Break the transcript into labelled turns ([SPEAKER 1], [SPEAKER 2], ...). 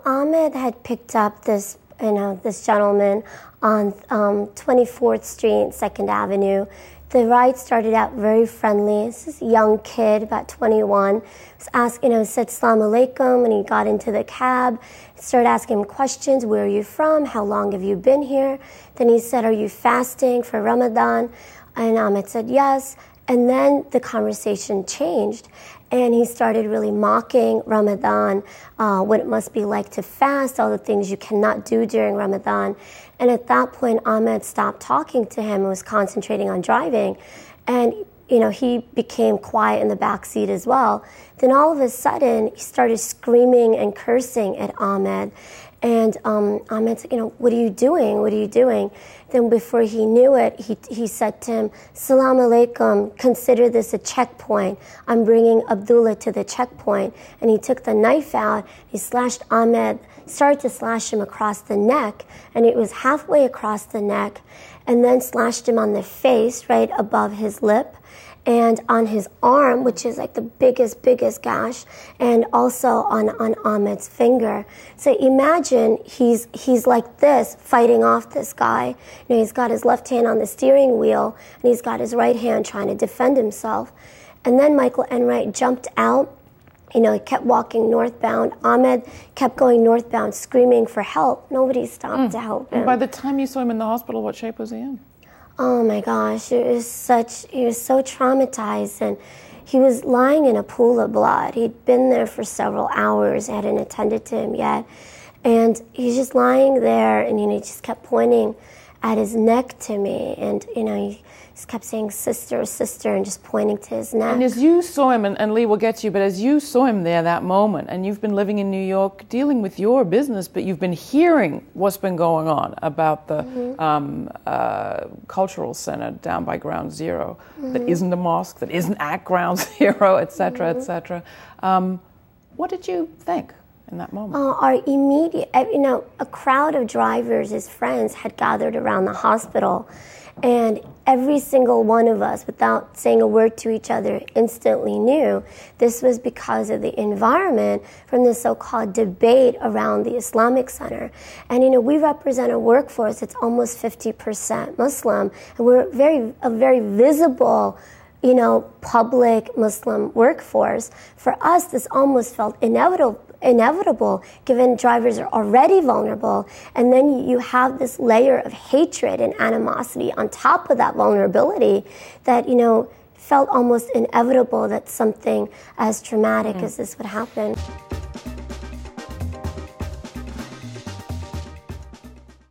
[SPEAKER 1] Ahmed had picked up this gentleman on 24th Street, 2nd Avenue. The ride started out very friendly. This is a young kid, about 21. Said "Assalamu alaikum," and he got into the cab. Started asking him questions. Where are you from? How long have you been here? Then he said, "Are you fasting for Ramadan?" And Ahmed said yes. And then the conversation changed, and he started really mocking Ramadan, what it must be like to fast, all the things you cannot do during Ramadan. And at that point, Ahmed stopped talking to him and was concentrating on driving. And, he became quiet in the back seat as well. Then all of a sudden, he started screaming and cursing at Ahmed. And Ahmed said, "What are you doing? What are you doing?" Then before he knew it, he said to him, "Assalamu alaikum, consider this a checkpoint. I'm bringing Abdullah to the checkpoint." And he took the knife out, he slashed Ahmed, started to slash him across the neck, and it was halfway across the neck, and then slashed him on the face, right above his lip, and on his arm, which is like the biggest gash, and also on Ahmed's finger. So imagine he's like this, fighting off this guy. He's got his left hand on the steering wheel, and he's got his right hand trying to defend himself. And then Michael Enright jumped out. He kept walking northbound. Ahmed kept going northbound, screaming for help. Nobody stopped to help him.
[SPEAKER 2] And by the time you saw him in the hospital, what shape was he in?
[SPEAKER 1] Oh my gosh, he was so traumatized, and he was lying in a pool of blood. He'd been there for several hours, hadn't attended to him yet, and he's just lying there, and he just kept pointing at his neck to me, and he just kept saying "sister, sister," and just pointing to his neck.
[SPEAKER 2] And as you saw him, and Lee will get to you, but as you saw him there that moment, and you've been living in New York, dealing with your business, but you've been hearing what's been going on about the cultural center down by Ground Zero, that isn't a mosque, that isn't at Ground Zero, etc., etc. What did you think in that moment?
[SPEAKER 1] Our immediate, a crowd of drivers, his friends, had gathered around the hospital, and every single one of us, without saying a word to each other, instantly knew this was because of the environment from the so-called debate around the Islamic Center. And, we represent a workforce that's almost 50% Muslim, and we're a very visible, public Muslim workforce. For us, this almost felt inevitable given drivers are already vulnerable, and then you have this layer of hatred and animosity on top of that vulnerability that felt almost inevitable that something as traumatic as this would happen.